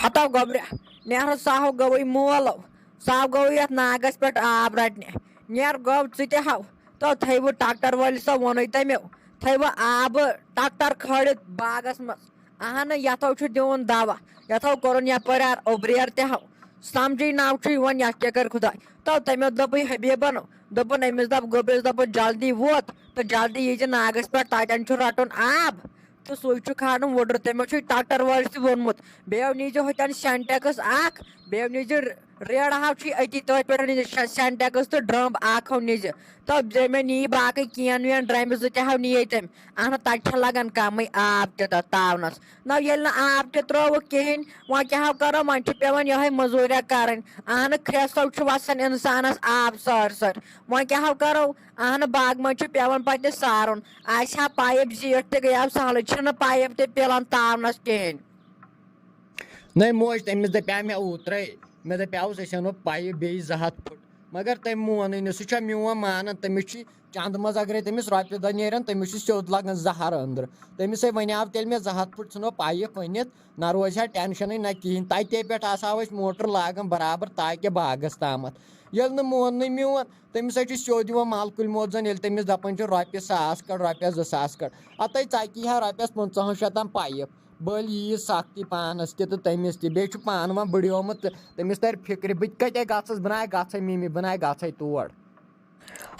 ہتو گوبرِ نیرو سہو گوٚوٕے مولو سہو گوٚوٕے یتھ ناگس پٮ۪ٹھ آب رٹنہِ نیر گوٚو ژٕ تہِ ہو تو تھٲیوٕ ٹریکٹر وٲلِس ووٚنُے تٔمِو تھٲیوٕ آبہٕ ٹریکٹر کھٲلِتھ باغس منٛز اہنہٕ یتھو چھُ دِوُن دوا یتھو کوٚرُن یپٲرۍ اوٚبریر تہِ ہو سمجھٕے نو چھُ یِوان یتھ کیٛاہ کرِ خۄداے تو تٔمِس دوٚپُے حبیٖبن دوٚپُن أمِس دپ گوٚبرِس دوٚپُن جلدی ووت تہٕ جلدی یی زِ ناگس پٮ۪ٹھ تتٮ۪ن چھُ رٹُن آب تہٕ سُے چھُ کھالُن وُڈٕر تٔمِس چھُ ٹریکٹر وٲلِس تہِ ووٚنمُت بیٚیہِ نیٖزِ ہُتٮ۪ن سینٹیکس اکھ بیٚیہِ نیٖزِ ریڑٕ ہاو چھُے أتی تٔتھۍ پٮ۪ٹھ نیٖزِ سینٹیکس تہٕ ڈرٛم اکھ ہو نیٖزِ تہٕ مےٚ نی باقٕے کین وین ڈرٛمہِ زٕ تہِ ہو نِیے تٔمۍ اہنہٕ تتہِ چھِ لگان کمٕے آب تہِ تتھ تاونس نہ ییٚلہِ نہٕ آب تہِ ترٛووُکھ کہیٖنۍ وۄنۍ کیٛاہ کرو وۄنۍ چھِ پیٚوان یِہے مٔزوٗریا کرٕنۍ اہنہٕ کھرٛٮ۪سو چھُ وسان انسانس آب سٲرۍ سٲرۍ وۄنۍ کیٛاہ کرو اہنہٕ باغہٕ منٛز چھُ پیٚوان پتہٕ سارُن آسہِ ہا پایپ زیٖٹھ تہِ گٔیو سہلٕے چھِنہٕ پایپ تہِ پِلان تاونس کہیٖنۍ نٔے موج تٔمِس دپیٛاو مےٚ اوترے مےٚ دپیٛاوُس أسۍ انو پایپ بیٚیہِ 200 پھٕٹ مگر تٔمۍ مونٕے نہٕ سُہ چھا میون مانان تٔمِس چھُ چندٕ منٛز اگرے تٔمِس رۄپیہِ دہ نیرن تٔمِس چھُ سیوٚد لگان زہر أنٛدرٕ تٔمِسے ونیٛاو تیٚلہِ مےٚ 200 پھٕٹ ژھٕنو پایپ أنِتھ نہ روزِ ہا ٹینشنٕے نہ کہیٖنۍ تتے پٮ۪ٹھ آسہٕ ہاو أسۍ موٹر لاگان برابر تاکہِ باغس تامتھ ییٚلہِ نہٕ موننٕے میون تٔمِس ہے چھُ سیوٚد یِوان مل کُلۍ موت زن ییٚلہِ تٔمِس دپان چھِ رۄپیہِ 1000 کڑ رۄپیس 2000 کڑ اتے ژَکی ہا رۄپیس 500 پایپ بٔلۍ ییٖژ سختی پانس تہِ تہٕ تٔمِس تہِ بیٚیہِ چھُ پانہٕ وۄنۍ بٕڈیومُت تہٕ تٔمِس ترِ فِکرِ بہٕ تہِ کتے گژھس بہٕ ناے گژھے مِمی بہٕ ناے گژھے تور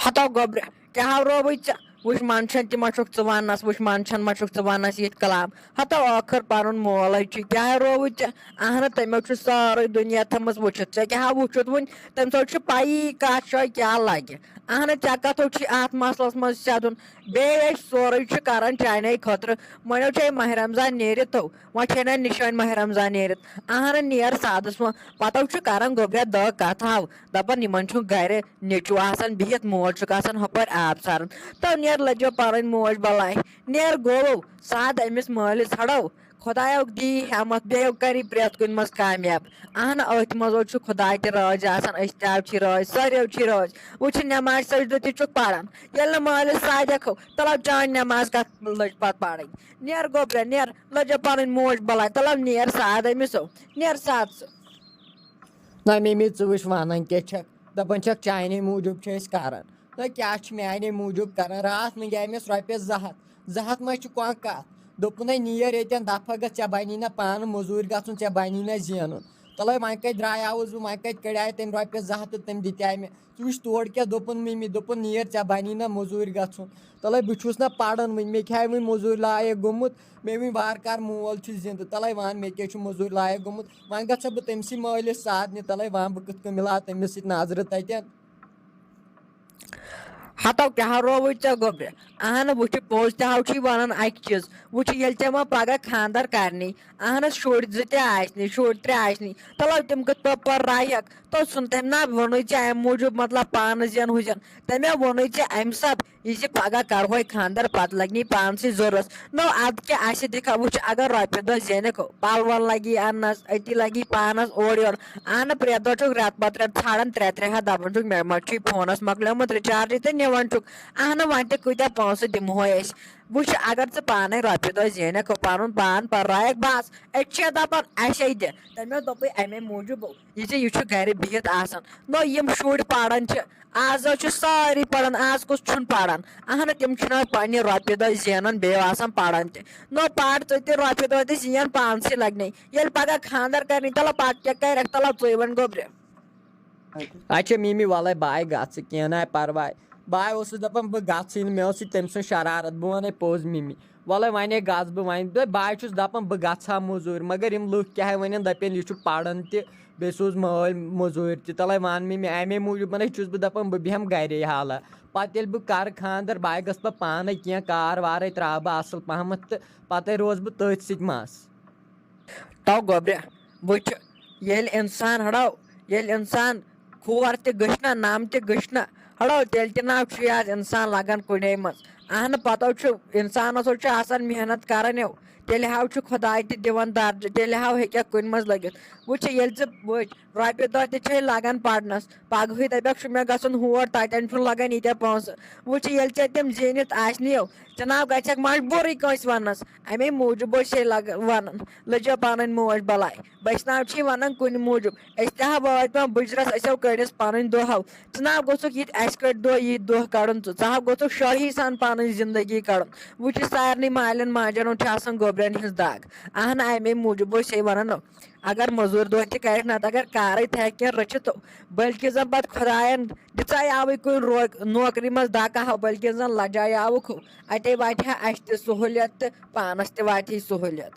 ہتو گوبرِ کیٛاہ رووٕے ژےٚ وٕچھ منٛدچھان تہِ ما چھُکھ ژٕ وننس وٕچھ منٛدچھان ما چھُکھ ژٕ وننس یِتھ کلام ہتو ٲخر پنُن مولے چھُ کیٛاہ رووٕے ژےٚ اہنہٕ تٔمو چھُ سٲرٕے دُنیا تھٲمٕژ وٕچھِتھ ژےٚ کیٛاہ وٕچھُتھ وُنہِ تٔمۍ سۭتۍ چھُ پایی کتھ جایہِ کیٛاہ لگہِ اہنہٕ ژےٚ کتھو چھُے اتھ مسلس منٛز سیٚدُن بیٚیہِ أسۍ سورُے چھِ کران چانے خٲطرٕ وۄنۍ چھے ماہ رمضان نیٖرِتھ تو وۄنۍ چھے نا نِشٲنۍ ماہ رمضان نیٖرِتھ اہنہٕ نیر سادس وۄنۍ پتہٕ چھُ کران گوبریا دہ کتھاو دپان یِمن چھُ گرِ نیچوٗ آسان بِہِتھ مول چھُکھ آسان ہُپٲرۍ آب ساران تو نیر لٔجو پنٕنۍ موج بلاے نیر گوٚو ساد أمِس مٲلِس ژھڑو خۄدایا دی ہٮ۪متھ بیٚیہِ کری پرٛٮ۪تھ کُنہِ منٛز کامیاب اہنہٕ أتھۍ منٛز چھُ خۄداے تہِ رٲضۍ آسان أسۍ تہِ چھِ رٲضۍ سٲریو چھِ رٲضۍ وۄنۍ چھِ نٮ۪ماز سجدٕ تہِ چھُکھ پران ییٚلہِ نہٕ مٲلِس سادکھو تلو چٲنۍ نٮ۪ماز کتھ لٔج پتہٕ پرٕنۍ نیر گوبریا نیر لٔجو پنٕنۍ موج بلاے تلو نیر ساد أمِسو نیر ساد ژٕ نہ مِمی ژٕ وٕچھ ونان کیٛاہ چھکھ دپان چھکھ چانے موٗجوٗب چھِ أسۍ کران نہ کیٛاہ چھِ میانے موٗجوٗب کران راتھ منٛگے مےٚ رۄپیس 200 ما چھِ کانٛہہ کتھ دوٚپُن نیر ییٚتٮ۪ن دفعہ گژھ ژےٚ بنی نہ پانہٕ مٔزوٗرۍ گژھُن ژےٚ بنی نہ زینُن تلے وۄنۍ کتہِ درٛایاوُس بہٕ وۄنۍ کتہِ کڑیٛاے تٔمۍ رۄپیس 200 تہٕ تٔمۍ دِتیٛاے مےٚ ژٕ وٕچھ تورٕ کیٛاہ دوٚپُن مِمی دوٚپُن نیر ژےٚ بنی نہ مٔزوٗرۍ گژھُن تلے بہٕ چھُس نہ پران وٕنہِ مےٚ کیٛاہ وٕنہِ مٔزوٗرۍ لایق گوٚمُت مےٚ وٕنہِ وارٕ کارٕ مول چھُ زِندٕ تلے ون مےٚ کیٛاہ چھُ مٔزوٗرۍ لایق گوٚمُت وۄنۍ گژھٕ بہٕ تٔمسٕے مٲلِس سادنہِ تلے ون بہٕ کِتھ کٔنۍ مِلاو تٔمِس سۭتۍ نظرٕ تتٮ۪ن ہتو کیٛاہ رووٕے ژےٚ گوبرِ اہنہٕ وٕچھِ پوٚز تہِ ہو چھُے ونان اکہِ چیٖز وٕچھِ ییٚلہِ ژےٚ وۄنۍ پگہہ خانٛدر کرنی اہنس شُرۍ 2 تہِ آسنی شُرۍ 3 آسنی تلو تِم کِتھ پٲٹھۍ پرنایکھ تو ژھُن تٔمۍ نہ ووٚنُے ژےٚ امہِ موٗجوٗب مطلب پانس زین ہُہ زین تٔمۍ ووٚنُے ژےٚ امہِ سب یہِ زِ پگہہ کرہوے خانٛدر پتہٕ لگنی پانسٕے ضروٗرت نو ادٕ کیٛاہ اسہِ دِکھا وٕچھ اگر رۄپیہِ دہ زینکھ پلون لگی اننس أتی لگی پانس اورٕ یورٕ اہنہٕ پرٛٮ۪تھ دۄہ چھُکھ رٮ۪تہٕ پتہٕ رٮ۪تہٕ ژھانڈان 3 ہتھ دپان چھُکھ مےٚ ما چھُے فونس مۄکلیومُت رِچارجے تہٕ نِوان چھُکھ اہنہٕ وۄنۍ تہِ کۭتیاہ پونٛسہٕ دِمہوے أسۍ وٕچھ اگر ژٕ پانے رۄپیہِ دہ زینکھ پنُن پان پرنایکھ بس أسۍ چھِ دپان اسے دِ تٔمۍ دوٚپُے امے موٗجوٗب یہِ زِ یہِ چھُ گرِ بِہِتھ آسان نو یِم شُرۍ پران چھِ آز حظ چھِ سٲری پران آز کُس چھُنہٕ پران اہنہٕ تِم چھِنہٕ پننہِ رۄپیہِ دہ زینان بیٚیہِ آسان پران تہِ نو پر ژٕ تہِ رۄپیہِ دہ تہِ زین پانسٕے لگنے ییٚلہِ پگہہ خانٛدر کرنی تلو پتہٕ کیٛاہ کرکھ تلو ژٕے وۄنۍ گوبرِ اچھا مِمی وَلے باے گژھٕ کینٛہہ ناے پرواے باے اوسُس دپان بہٕ گژھٕے نہٕ مےٚ اوس یہِ تٔمۍ سٕنٛز شرارت بہٕ ونے پوٚز مِمی وَلے وۄنۍ گژھٕ بہٕ وۄنۍ باے چھُس دپان بہٕ گژھٕ ہا مٔزوٗرۍ مگر یِم لُکھ کیٛاہ وَنن دپن یہِ چھُ پران تہِ بیٚیہِ سوٗز مٲلۍ مٔزوٗرۍ تہِ تلے ون مِمی امے موٗجوٗب چھُس بہٕ دپان بہٕ بیٚہمہٕ گرے حالہ پتہٕ ییٚلہِ بہٕ کرٕ خانٛدر باے گژھٕ بہٕ پانے کینٛہہ کار وارے تراو بہٕ اصل پہمتھ تہٕ پتے روزٕ بہٕ تٔتھۍ سۭتۍ مس تو گوبریا وٕچھ ییٚلہِ اِنسان ہڑو ییٚلہِ اِنسان کھور تہِ گٔژھۍ نہ نم تہِ گٔژھۍ نہ ہڑو تیٚلہِ تہِ نہ چھُے آز اِنسان لگان کُنے منٛز اہنہٕ پتہٕ چھُ انسانس چھُ آسان محنت کران تیٚلہِ ہاو چھُ خۄداے تہِ دِوان درجہٕ تیٚلہِ ہاو ہیٚکٮ۪کھ کُنہِ منٛز لٔگِتھ وٕچھ ییٚلہِ ژٕ وٕچھ رۄپیہِ دۄہ تہِ چھے لگان پرنس پگہٕے دپکھ چھُ مےٚ گژھُن ہور تتٮ۪ن چھُ لگان ییٖتیاہ پونٛسہٕ وٕچھ ییٚلہِ ژےٚ تِم زیٖنِتھ آسنِیو جناب گژھٮ۪کھ مجبوٗرٕے کٲنٛسہِ وننس امے موٗجوٗب چھے ونان لٔجو پنٕنۍ موج بلاے بچناو چھی ونان کُنہِ موٗجوٗب أسۍ تہِ ہا وٲتۍ وۄنۍ بٕجرس أسۍ کٔڑِس پنٕنۍ دۄہو جناب گوٚژھُکھ یِتھ اَسہِ کٔڑۍ دۄہ یِتھ دۄہ کڑُن ژٕ ہا گوٚژھُکھ شٲہی سان پنٕنۍ زندگی کڑُن وٕچھ سارنٕے مالٮ۪ن ماجٮ۪ن ہُنٛد چھِ آسان گوٚبرٮ۪ن ہِنٛز دگ اہن امے موٗجوٗب چھے ونان اگر مٔزوٗرۍ دۄہ تہِ کرکھ نتہٕ اگر کارٕے تھایکھ کینٛہہ رٔچھِتھ بٔلکہِ زن پتہٕ خۄداین دِژاوٕے کُنہِ نوکری منٛز دکہٕ ہاو بٔلکہِ زن لجایاوُکھ اتے واتہِ ہا اَسہِ تہِ سہوٗلیت تہٕ پانس تہِ واتہِ ہے سہوٗلیت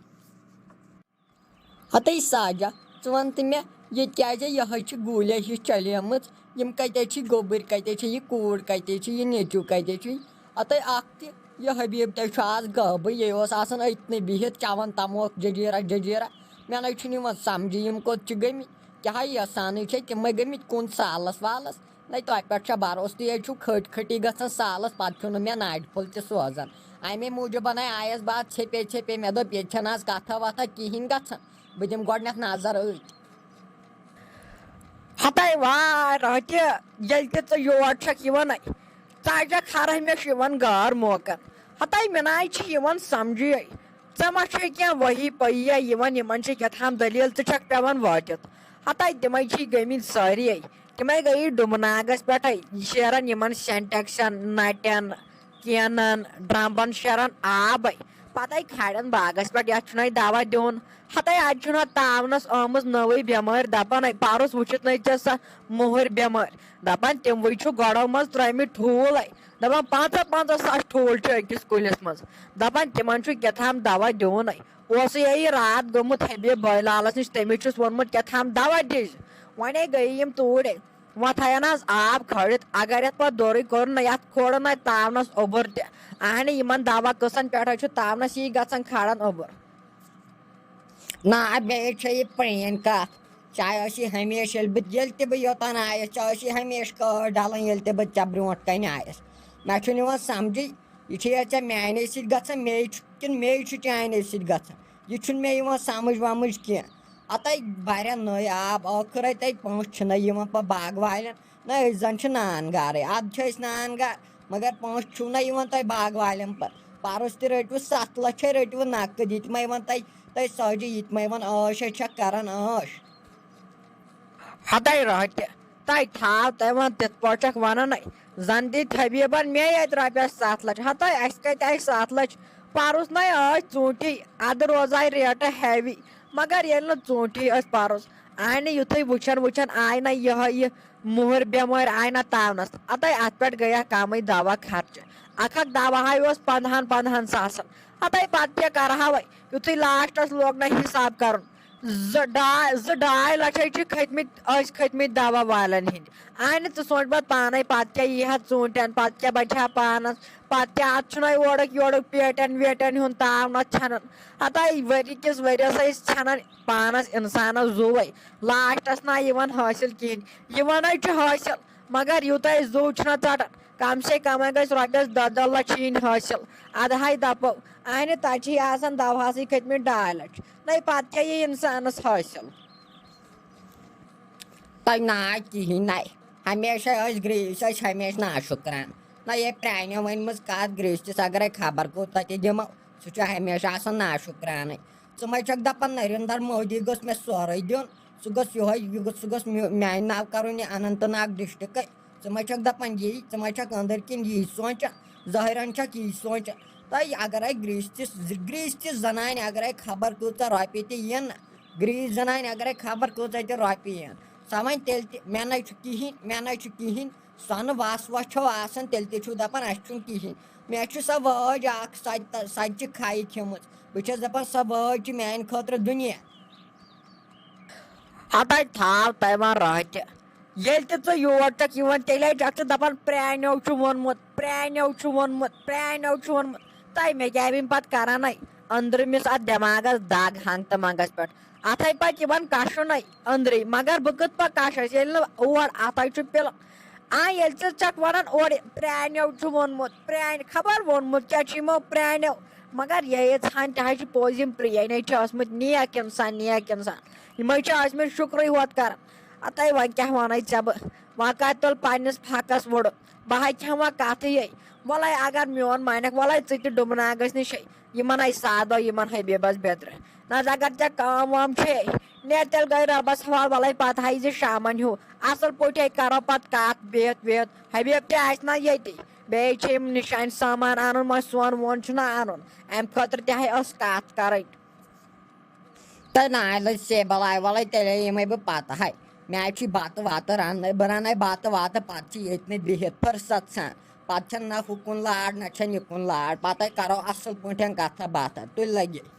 ہتٕے ساجا ژٕ وَن تہٕ مےٚ ییٚتہِ کیازِ یِہے چھِ گوٗلیا ہِش چلیمٕژ یِم کتے چھِ گوٚبٕرۍ کتے چھِ یہِ کوٗر کتے چھِ یہِ نیٚچوٗ کتے چھُے ہتٕے اکھ تہِ یہِ حبیٖب تۄہہِ چھُ آز غٲبٕے یہِ اوس آسان أتنٕے بِہِتھ چٮ۪وان تموکھ ججیرا ججیرا مےٚ نَے چھُنہٕ یِوان سمجھی یِم کوٚت چھِ گٔمٕتۍ کیٛاہ یژھانٕے چھے تِمے گٔمٕتۍ کُن سالس والس نَے تۄہہِ پٮ۪ٹھ چھا بروسہٕ تُہۍ حظ چھُو کھٔٹۍ کھٔٹی گژھان سالس پتہٕ چھُ نہٕ مےٚ ناٹہِ پھوٚل تہِ سوزان امے موٗجوٗب آیس بہٕ اتھ ژھیٚپے ژھیٚپے مےٚ دوٚپ ییٚتہِ چھنہٕ آز کتھا وتھا کِہینۍ گژھان بہٕ دِمہٕ گۄڈنٮ۪تھ نظر أتۍ ہتاے واے راتہِ ییٚلہِ تہِ ژٕ یور چھکھ یِوان ژٕ چھکھ ہر ہمیشہٕ یِوان غٲر موقعن ہتاے مےٚ ناے چھِ یِوان سمجھے ژےٚ ما چھُے کینٛہہ ؤہی پٔییا یِوان یِمن چھِ کیٛاتھام دٔلیٖل ژٕ چھکھ پیٚوان وٲتِتھ ہتاے تِمے چھی گٔمٕتۍ سٲری تِمے گٔیی ڈُمہٕ ناگس پٮ۪ٹھے شیران یِمن سینٹیکسن نٹٮ۪ن کینن ڈرمبن شیران آبے پتے کھالان باغس پٮ۪ٹھ یتھ چھُنَے دوا دیُن ہتاے اتہِ چھُنہ تاونس آمٕژ نٔوٕے بٮ۪مٲرۍ دپان پرُس وٕچھِتھ نَے ژےٚ سۄ موہٕرۍ بٮ۪مٲرۍ دپان تِموٕے چھُ گۄڈو منٛز ترٲمٕتۍ ٹھوٗل دپان 55,000 ٹھوٗل چھِ أکِس کُلِس منٛز دپان تِمن چھُ کیٛاتھام دوا دیُن اوسُے یہِ راتھ گوٚمُت حبیٖب بٲے لالس نِش تٔمِس چھُس ووٚنمُت کیٛاتھام دوا دِژ وۄنۍ گٔیے یِم توٗرۍ وۄنۍ تھاین حظ آب کھٲلِتھ اگر یتھ پتہٕ دورٕے کوٚر نہٕ یتھ کھورُن نہٕ تاونس اوٚبُر تہِ اہنہِ یِمن دوا قٕسن پٮ۪ٹھے چھُ تاونس یی گژھان کھاران اوٚبُر نا بیٚیہِ چھےٚ یہِ پرٛٲنۍ کتھ ژےٚ ٲسی ہمیشہِ ییٚلہِ تہِ بہٕ یوٚتن آیس ژےٚ ٲسی ہمیشہِ کٲڑ ڈلان ییٚلہِ تہِ بہٕ ژےٚ برونٛٹھ کنہِ آیس مےٚ چھُنہٕ یِوان سمجھی یہِ چھے ژےٚ میانے سۭتۍ گژھان مے چھُ کِنہٕ مے چھُ چانے سۭتۍ گژھان یہِ چھُنہٕ مےٚ یِوان سمجھ ومجھ کینٛہہ ہتے برٮ۪ن نٔے آب ٲخٕر تے پونٛسہٕ چھِنَے یِوان پتہٕ باغہٕ والٮ۪ن نہ أسۍ زن چھِ نان گارٕے ادٕ چھِ أسۍ نان گار مگر پونٛسہٕ چھُو نہ یِوان تۄہہِ باغہٕ والٮ۪ن پتہٕ پرُس تہِ رٔٹوٕ 7 لچھے رٔٹوٕ نقد یہِ تہِ ما یِوان تۄہہِ سٲجی یہِ تہِ ما یِوان ٲش ہے چھکھ کران ٲش ہتاے راتہِ تۄہہِ تھاو تۄہہِ وۄنۍ تِتھ پٲٹھۍ چھکھ ونان زن دِتۍ حبیٖبن مے ییٚتہِ رۄپیس 7 لچھ ہتاے اسہِ کتہِ آیہِ 7 لچھ پرُس نَے ٲسۍ ژوٗنٛٹھی ادٕ روزاے ریٹہٕ ہیوی مگر ییٚلہِ نہٕ ژوٗنٛٹھی ٲسۍ پرُس آیہِ نہٕ یِتھُے وٕچھان آیہِ نہ یہِ موہٕرۍ بٮ۪مٲرۍ آیہِ نہ تاونس ہتاے اتھ پٮ۪ٹھ گٔیکھ کمٕے دوا خرچہٕ اکھ دواہے اوس 15 ساسن ہتاے پتہٕ کیٛاہ کرہاو یِتھُے لاسٹس لوگ نہ حساب کرُن 2.5 لچھے چھِ کھٔتمٕتۍ دوا والٮ۪ن ہِنٛدۍ آیہِ نہٕ ژٕ سونٛچ پتہٕ پانے پتہٕ کیٛاہ یی ہا ژوٗنٛٹھٮ۪ن پتہٕ کیٛاہ بچہِ ہا پانس پتہٕ کیٛاہ اتھ چھُنَے اورُک یورُک پیٹٮ۪ن ویٹٮ۪ن ہُنٛد تاونس ژھٮ۪نان ہتاے ؤری کِس ؤرِیس ٲسۍ ژھٮ۪نان پانس انسانس زُوے لاسٹس نہ یِوان حٲصِل کِہینۍ یِوان چھُ حٲصِل مگر یوٗتاہ أسۍ زُو چھُنہ ژٹان کم سے کم گژھِ رۄپیس 2 لچھ یِنۍ حٲصِل ادہے دپو اہنہِ تتہِ چھِ آسان دوہسٕے کھٔتمٕتۍ 2 لچھ نَے پتہٕ کیٛاہ یی انسانس حٲصِل تۄہہِ ناے کِہینۍ نَے ہمیشہ ٲسۍ گریٖس ٲسۍ ہمیشہِ نا شُکران نہ یہِ پرٛانیو ؤنمٕژ کتھ گریٖستِس اگرے خبر کوٗتاہ تہِ دِمو سُہ چھُ ہمیشہ آسان نا شُکرانے ژٕ ما چھکھ دپان نریندر مودی گوٚژھ مےٚ سورُے دیُن سُہ گوٚژھ سُہ گوٚژھ میانہِ ناو کرُن یہِ اننت ناگ ڈسٹرکے ژٕ ما چھکھ دپان یی ژٕ ما چھکھ أنٛدٕرۍ کِنۍ یی سونٛچان ظٲہرن چھکھ یی سونٛچان تۄہہِ اگرے گریٖستِس زنانہِ اگرے خبر کۭژاہ رۄپیہِ تہِ یِن نہ گریٖس زنانہِ اگرے خبر کۭژاہ تہِ رۄپیہِ یِن سۄ وۄنۍ تیٚلہِ تہِ مےٚ نَے چھُ کِہینۍ سۄنہٕ وس وس چھو آسان تیٚلہِ تہِ چھُو دپان اسہِ چھُنہٕ کِہینۍ مےٚ چھُ سۄ وٲج اکھ سۄ تہِ چھِ کھیہِ کھیٚمٕژ بہٕ چھس دپان سۄ وٲج چھِ میانہِ خٲطرٕ دُنیا ہتاے تھاو تۄہہِ وۄنۍ راتہِ ییٚلہِ تہِ ژٕ یور چھکھ یِوان تیٚلے چھکھ ژٕ دپان پرٛانیو چھُ ووٚنمُت تۄہہِ مےٚ کیٛاہ یِم پتہٕ کران أنٛدرِمِس اتھ دٮ۪ماغس دگ ہنٛگتہٕ منٛگس پٮ۪ٹھ اتھے پتہٕ یِوان کشُنٕے أنٛدرٕے مگر بہٕ کٕتھ پٲٹھۍ کشس ییٚلہِ نہٕ اور اتھے چھُ پِلہٕ ییٚلہِ ژٕ چھکھ ونان اورٕ پرٛانیو چھُ ووٚنمُت خبر ووٚنمُت کیٛاہ چھُ یِمو پرٛانیو مگر ییٖژہن تہِ حظ چھِ پوٚز یِم پرٛٲنۍ چھِ ٲسمٕتۍ نیک اِنسان یِمے چھِ ٲسمٕتۍ شُکرٕے ہوت کران اَتے وۄنۍ کیٛاہ وَنَے ژےٚ بہٕ وۄنۍ کَتہِ تُل پنٛنِس پھَکَس وُڑُن بہٕ حظ چھَم وۄنۍ کَتھٕے وَلَے اگر میون مانٮ۪کھ وَلَے ژٕ تہِ ڈُبناگَس نِشے یِمن ہَے سادو یِمن حبیٖبَس بیٚترِ نہ حظ اگر ژےٚ کٲم وٲم چھے نیرِ تیٚلہِ گٔے رۄبَس حوالہٕ وَلَے پَتہٕ ہاے زِ شامَن ہیوٗ اَصٕل پٲٹھۍ کَرو پَتہٕ کَتھ بِہِتھ وِہِتھ حبیٖب تہِ آسہِ نہ ییٚتی بیٚیہِ چھِ یِم نِشانہِ سامان اَنُن وۄنۍ سۄن وۄن چھُنہ اَنُن اَمہِ خٲطرٕ تہِ ہے ٲس کَتھ کَرٕنۍ تہٕ نالہٕ سیبل آیہِ وَلَے تیٚلے یِمَے بہٕ پَتہٕ ہاے مےٚ حظ چھُے بَتہٕ وَتہٕ رَننَے بہٕ رَنَے بَتہٕ وَتہٕ پَتہٕ چھِ ییٚتہِ نہٕ بِہِتھ فٕرسَت سان پَتہٕ چھَنہٕ نہ ہُکُن لاڈ نہ چھَنہٕ یِکُن لاڈ پَتَے کَرو اَصٕل پٲٹھۍ کَتھا باتھا تُلۍ لَگے